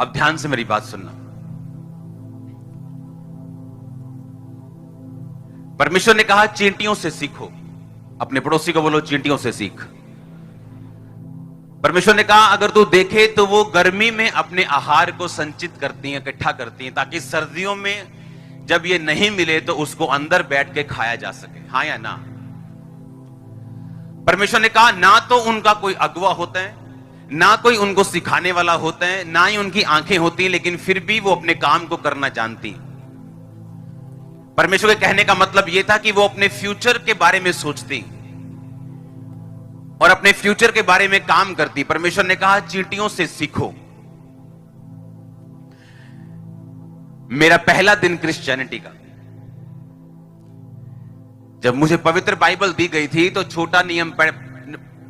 अब ध्यान से मेरी बात सुनना। परमेश्वर ने कहा चींटियों से सीखो। अपने पड़ोसी को बोलो चींटियों से सीख। परमेश्वर ने कहा अगर तू देखे तो वो गर्मी में अपने आहार को संचित करती हैं, इकट्ठा करती हैं, ताकि सर्दियों में जब ये नहीं मिले तो उसको अंदर बैठ के खाया जा सके। हाँ या ना? परमेश्वर ने कहा ना तो उनका कोई अगुवा होता है, ना कोई उनको सिखाने वाला होता है, ना ही उनकी आंखें होती हैं, लेकिन फिर भी वो अपने काम को करना जानती हैं। परमेश्वर के कहने का मतलब यह था कि वो अपने फ्यूचर के बारे में सोचती और अपने फ्यूचर के बारे में काम करती। परमेश्वर ने कहा चींटियों से सीखो। मेरा पहला दिन क्रिश्चियनिटी का, जब मुझे पवित्र बाइबल दी गई थी तो छोटा नियम,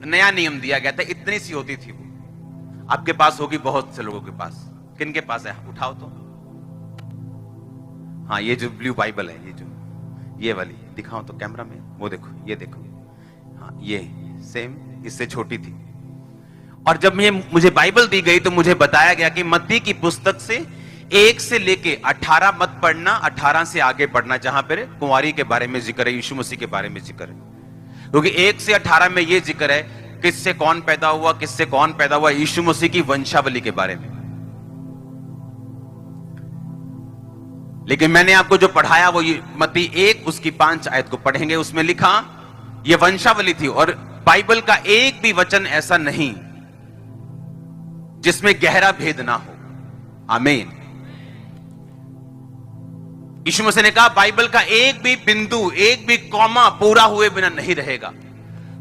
नया नियम दिया गया था, इतनी सी होती थी वो। आपके पास होगी, बहुत से लोगों के पास। किन के पास है? उठाओ तो। हाँ, ये जो ब्लू बाइबल है, ये वाली दिखाओ तो कैमरा में। वो देखो, ये देखो। हाँ, ये सेम, इससे छोटी थी। और जब मुझे बाइबल दी गई तो मुझे बताया गया कि मत्ती की पुस्तक से 1 से लेके 18 मत पढ़ना, 18 से आगे पढ़ना, जहां पर कुंवारी के बारे में जिक्र है, यीशु मसीह के बारे में जिक्र है। क्योंकि 1 से 18 में यह जिक्र है किससे कौन पैदा हुआ, किससे कौन पैदा हुआ, यीशु मसीह की वंशावली के बारे में। लेकिन मैंने आपको जो पढ़ाया वो मत्ती 1 उसकी 5 आयत को पढ़ेंगे। उसमें लिखा ये वंशावली थी, और बाइबल का एक भी वचन ऐसा नहीं जिसमें गहरा भेद ना हो। आमीन। यीशु मसीह ने कहा बाइबल का एक भी बिंदु, एक भी कॉमा पूरा हुए बिना नहीं रहेगा।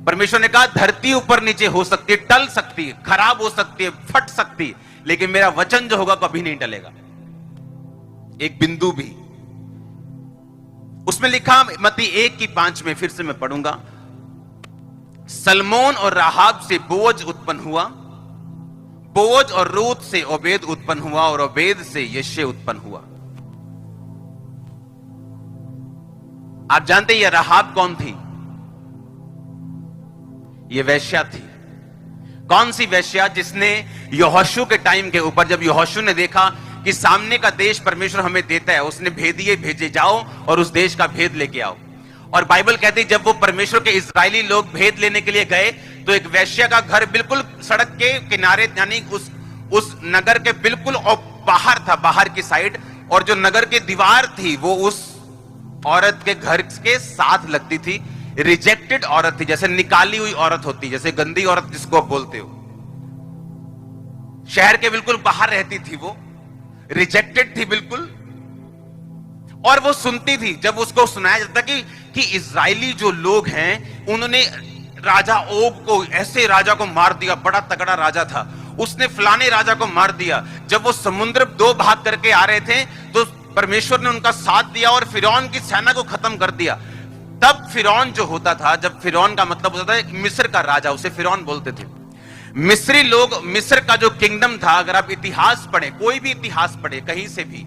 परमेश्वर ने कहा धरती ऊपर नीचे हो सकती है, टल सकती है, खराब हो सकती है, फट सकती है, लेकिन मेरा वचन जो होगा कभी नहीं टलेगा, एक बिंदु भी। उसमें लिखा मत्ती 1 की 5 में, फिर से मैं पढ़ूंगा। सलमोन और राहाब से बोअज उत्पन्न हुआ, बोअज और रूत से ओबेद उत्पन्न हुआ, और ओबेद से यिशै उत्पन्न हुआ। आप जानते हैं यह राहाब कौन थी? यह वेश्या थी। कौन सी वेश्या? जिसने यहोशू के टाइम के ऊपर, जब यहोशू ने देखा कि सामने का देश परमेश्वर हमें देता है, उसने भेदिए भेजे, जाओ और उस देश का भेद लेके आओ। और बाइबल कहती है जब वो परमेश्वर के इजरायली लोग भेद लेने के लिए गए तो एक वेश्या का घर बिल्कुल सड़क के किनारे, यानी उस नगर के बिल्कुल बाहर था, बाहर की साइड, और जो नगर की दीवार थी वो उस औरत के घर के साथ लगती थी। रिजेक्टेड औरत थी, जैसे निकाली हुई औरत होती, जैसे गंदी औरत जिसको आप बोलते हो। शहर के बिल्कुल बाहर रहती थी वो, रिजेक्टेड थी बिल्कुल। और वो सुनती थी, जब उसको सुनाया जाता कि इजरायली जो लोग हैं उन्होंने राजा ओग को, ऐसे राजा को मार दिया, बड़ा तगड़ा राजा था, उसने फलाने राजा को मार दिया। जब वो समुद्र 2 भाग करके आ रहे थे तो परमेश्वर ने उनका साथ दिया और फिरौन की सेना को खत्म कर दिया। तब फिरौन जो होता था, जब फिरौन का मतलब होता था मिस्र का राजा, उसे फिरौन बोलते थे। मिस्री लोग, मिस्र का जो किंगडम था, अगर आप इतिहास पढ़े, कोई भी इतिहास पढ़े कहीं से भी,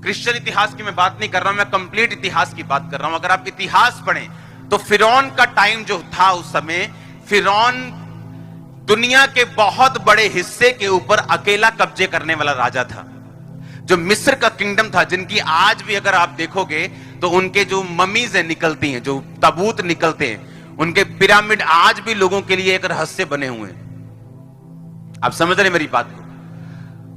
क्रिश्चियन इतिहास की मैं बात नहीं कर रहा हूं, मैं कंप्लीट इतिहास की बात कर रहा हूं। अगर आप इतिहास पढ़ें तो फिरौन का टाइम जो था उस समय, फिरौन दुनिया के बहुत बड़े हिस्से के ऊपर अकेला कब्जे करने वाला राजा था। जो मिस्र का किंगडम था, जिनकी आज भी अगर आप देखोगे तो उनके जो ममीज निकलती हैं, जो ताबूत निकलते हैं, उनके पिरामिड आज भी लोगों के लिए एक रहस्य बने हुए हैं। आप समझ रहे मेरी बात को?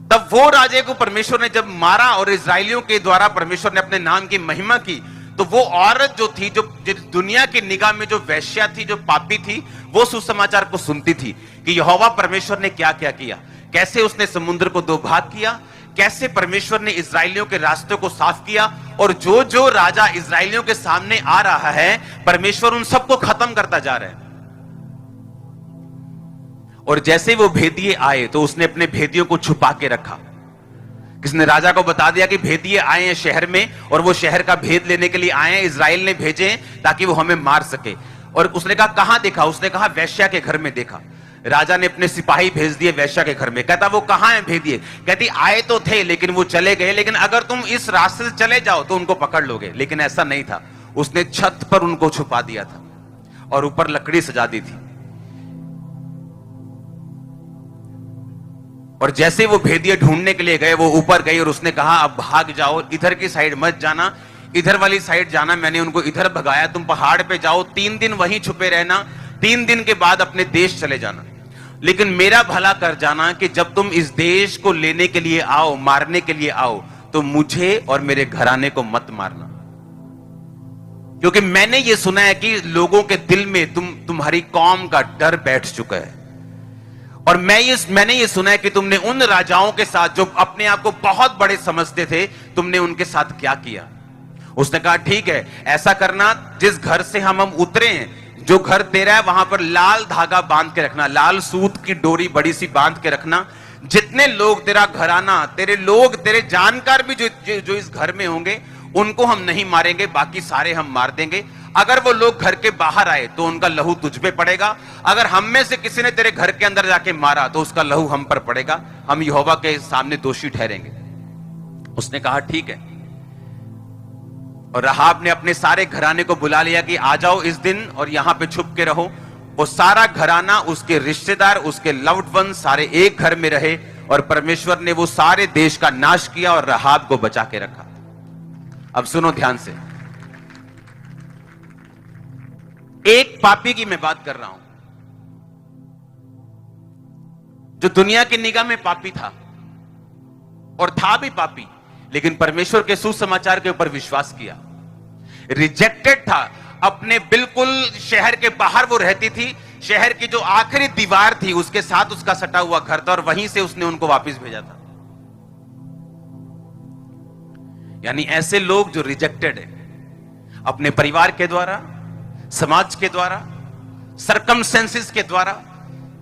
तब वो राजे को परमेश्वर ने जब मारा और इजरायलियों के द्वारा परमेश्वर ने अपने नाम की महिमा की, तो वो औरत जो थी, जो दुनिया की निगाह में जो वेश्या थी, जो पापी थी, वो सुसमाचार को सुनती थी कि यहोवा परमेश्वर ने क्या क्या किया, कैसे उसने समुद्र को 2 भाग किया, कैसे परमेश्वर ने इजरायलियों के रास्तों को साफ किया, और जो जो राजा इजरायलियों के सामने आ रहा है परमेश्वर उन सबको खत्म करता जा रहा है। और जैसे वो भेदिए आए तो उसने अपने भेदियों को छुपा के रखा। किसने? राजा को बता दिया कि भेदिए आए हैं शहर में, और वो शहर का भेद लेने के लिए आए हैं, इजराइल ने भेजे ताकि वो हमें मार सके। और उसने कहा कहां देखा? उसने कहा वेश्या के घर में देखा। राजा ने अपने सिपाही भेज दिए वेश्या के घर में। कहता वो कहां है भेदिए? कहती आए तो थे लेकिन वो चले गए, लेकिन अगर तुम इस रास्ते से चले जाओ तो उनको पकड़ लोगे। लेकिन ऐसा नहीं था, उसने छत पर उनको छुपा दिया था और ऊपर लकड़ी सजा दी थी। और जैसे वो भेदिए ढूंढने के लिए गए, वो ऊपर गई और उसने कहा अब भाग जाओ, इधर की साइड मत जाना, इधर वाली साइड जाना। मैंने उनको इधर भगाया, तुम पहाड़ पे जाओ, 3 दिन वहीं छुपे रहना, 3 दिन के बाद अपने देश चले जाना, लेकिन मेरा भला कर जाना कि जब तुम इस देश को लेने के लिए आओ, मारने के लिए आओ, तो मुझे और मेरे घराने को मत मारना, क्योंकि मैंने ये सुना है कि लोगों के दिल में तुम्हारी कौम का डर बैठ चुका है। और मैंने ये सुना है कि तुमने उन राजाओं के साथ जो अपने आप को बहुत बड़े समझते थे, तुमने उनके साथ क्या किया। उसने कहा ठीक है, ऐसा करना, जिस घर से हम उतरे हैं, जो घर तेरा है, वहां पर लाल धागा बांध के रखना, लाल सूत की डोरी बड़ी सी बांध के रखना। जितने लोग तेरा घराना, तेरे लोग, तेरे जानकार भी जो इस घर में होंगे, उनको हम नहीं मारेंगे, बाकी सारे हम मार देंगे। अगर वो लोग घर के बाहर आए तो उनका लहू तुझ पे पड़ेगा, अगर हम में से किसी ने तेरे घर के अंदर जाके मारा तो उसका लहू हम पर पड़ेगा, हम यहोवा के सामने दोषी ठहरेंगे। उसने कहा ठीक है। और राहाब ने अपने सारे घराने को बुला लिया कि आ जाओ इस दिन और यहां पे छुप के रहो। वो सारा घराना, उसके रिश्तेदार, उसके लव्ड वन सारे एक घर में रहे, और परमेश्वर ने वो सारे देश का नाश किया और राहाब को बचा के रखा। अब सुनो ध्यान से, एक पापी की मैं बात कर रहा हूं जो दुनिया की निगाह में पापी था, और था भी पापी, लेकिन परमेश्वर के सुसमाचार के ऊपर विश्वास किया। रिजेक्टेड था, अपने बिल्कुल शहर के बाहर वो रहती थी, शहर की जो आखिरी दीवार थी उसके साथ उसका सटा हुआ घर था, और वहीं से उसने उनको वापस भेजा था। यानी ऐसे लोग जो रिजेक्टेड है, अपने परिवार के द्वारा, समाज के द्वारा, सरकमस्टेंसेस के द्वारा,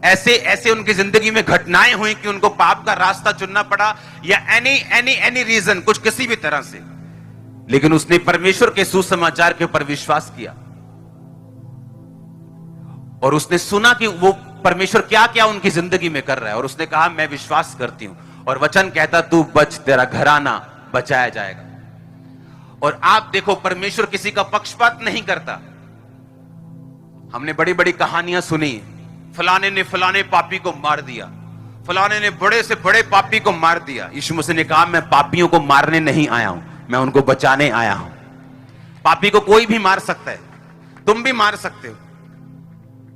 ऐसे उनकी जिंदगी में घटनाएं हुई कि उनको पाप का रास्ता चुनना पड़ा, या एनी रीजन, कुछ किसी भी तरह से, लेकिन उसने परमेश्वर के सुसमाचार के ऊपर विश्वास किया, और उसने सुना कि वो परमेश्वर क्या क्या उनकी जिंदगी में कर रहा है, और उसने कहा मैं विश्वास करती हूं, और वचन कहता तू बच, तेरा घराना बचाया जाएगा। और आप देखो, परमेश्वर किसी का पक्षपात नहीं करता। हमने बड़ी बड़ी कहानियां सुनी, फलाने ने फलाने पापी को मार दिया, फलाने ने बड़े से बड़े पापी को मार दिया। यीशु मसीह ने कहा मैं पापियों को मारने नहीं आया हूं, मैं उनको बचाने आया हूं। पापी को कोई भी मार सकता है, तुम भी मार सकते हो।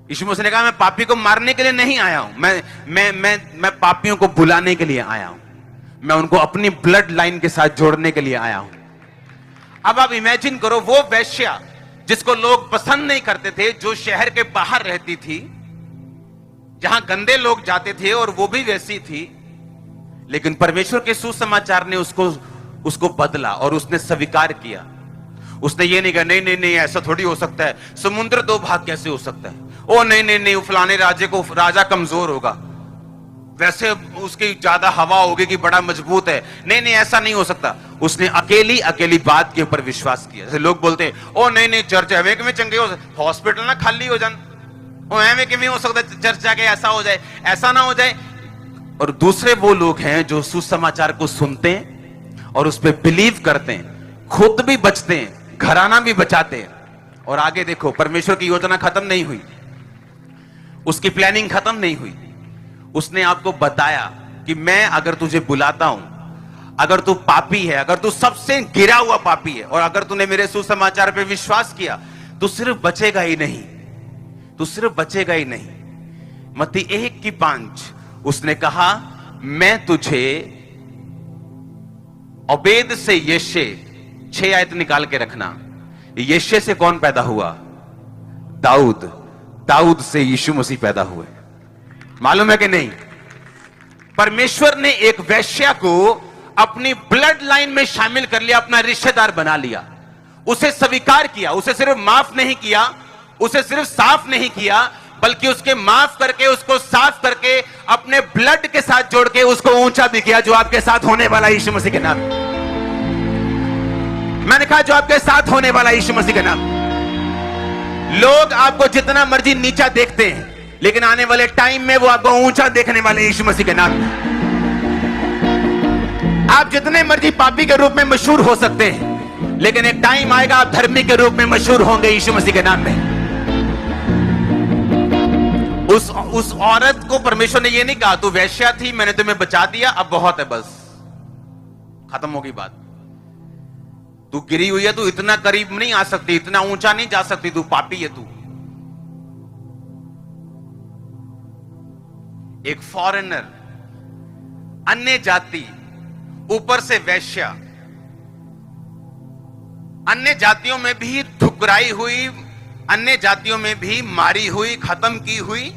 यीशु मसीह ने कहा मैं पापी को मारने के लिए नहीं आया हूं, मैं पापियों को बुलाने के लिए आया हूं, मैं उनको अपनी ब्लड लाइन के साथ जोड़ने के लिए आया हूं। अब आप इमेजिन करो, वो वैश्या जिसको लोग पसंद नहीं करते थे, जो शहर के बाहर रहती थी, जहां गंदे लोग जाते थे, और वो भी वैसी थी, लेकिन परमेश्वर के सुसमाचार ने उसको बदला और उसने स्वीकार किया। उसने ये नहीं कहा नहीं ऐसा थोड़ी हो सकता है, समुद्र 2 भाग कैसे हो सकता है, ओ नहीं फलाने राजा कमजोर होगा, वैसे उसकी ज्यादा हवा होगी कि बड़ा मजबूत है, नहीं ऐसा नहीं हो सकता। उसने अकेली बात के ऊपर विश्वास किया। जैसे लोग बोलते हैं ओ नहीं चर्च एवं कि चंगे हो, हॉस्पिटल ना खाली हो जान, ओ एवं कि हो सकता चर्च जाके ऐसा हो जाए, ऐसा ना हो जाए। और दूसरे वो लोग हैं जो सुसमाचार को सुनते हैं और उस पर बिलीव करते हैं, खुद भी बचते हैं, घराना भी बचाते हैं। और आगे देखो, परमेश्वर की योजना खत्म नहीं हुई, उसकी प्लानिंग खत्म नहीं हुई। उसने आपको बताया कि मैं अगर तुझे बुलाता हूं, अगर तू पापी है, अगर तू सबसे गिरा हुआ पापी है, और अगर तूने मेरे सुसमाचार पे विश्वास किया, तो सिर्फ बचेगा ही नहीं, तू सिर्फ बचेगा ही नहीं। मत्ती 1:5 उसने कहा मैं तुझे ओबेद से यिशै, 6 आयत निकाल के रखना। यिशै से कौन पैदा हुआ? दाऊद से यीशु मसीह पैदा हुए। मालूम है कि नहीं? परमेश्वर ने एक वैश्या को अपनी ब्लड लाइन में शामिल कर लिया, अपना रिश्तेदार बना लिया, उसे स्वीकार किया, उसे सिर्फ माफ नहीं किया, उसे सिर्फ साफ नहीं किया, बल्कि उसके माफ करके, उसको साफ करके, अपने ब्लड के साथ जोड़ के उसको ऊंचा भी किया, जो आपके साथ होने वाला यीशु मसीह के नाम। मैंने कहा जो आपके साथ होने वाला यीशु मसीह के नाम। लोग आपको जितना मर्जी नीचा देखते हैं, लेकिन आने वाले टाइम में वो आपको ऊंचा देखने वाले यीशु मसीह के नाम में। आप जितने मर्जी पापी के रूप में मशहूर हो सकते हैं, लेकिन एक टाइम आएगा आप धर्मी के रूप में मशहूर होंगे यीशु मसीह के नाम में। उस औरत को परमेश्वर ने ये नहीं कहा तू वैश्या थी, मैंने तुम्हें बचा दिया, अब बहुत है, बस खत्म होगी बात। तू गिरी हुई है, तू इतना करीब नहीं आ सकती, इतना ऊंचा नहीं जा सकती, तू पापी है तू। एक फॉरेनर, अन्य जाति, ऊपर से वैश्या, अन्य जातियों में भी ठुकराई हुई, अन्य जातियों में भी मारी हुई, खत्म की हुई,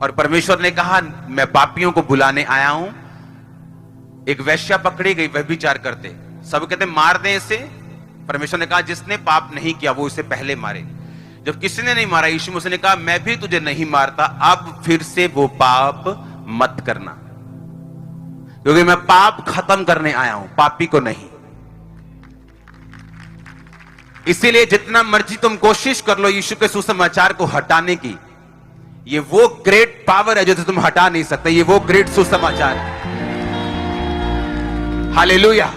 और परमेश्वर ने कहा मैं पापियों को बुलाने आया हूं। एक वैश्या पकड़ी गई व्यभिचार करते, सब कहते मार दें इसे। परमेश्वर ने कहा जिसने पाप नहीं किया वो इसे पहले मारे। जब किसी ने नहीं मारा, यीशु मसीह ने कहा मैं भी तुझे नहीं मारता, अब फिर से वो पाप मत करना, क्योंकि मैं पाप खत्म करने आया हूं, पापी को नहीं। इसीलिए जितना मर्जी तुम कोशिश कर लो यीशु के सुसमाचार को हटाने की, ये वो ग्रेट पावर है जो तुम हटा नहीं सकते, ये वो ग्रेट सुसमाचार है। हालेलुया।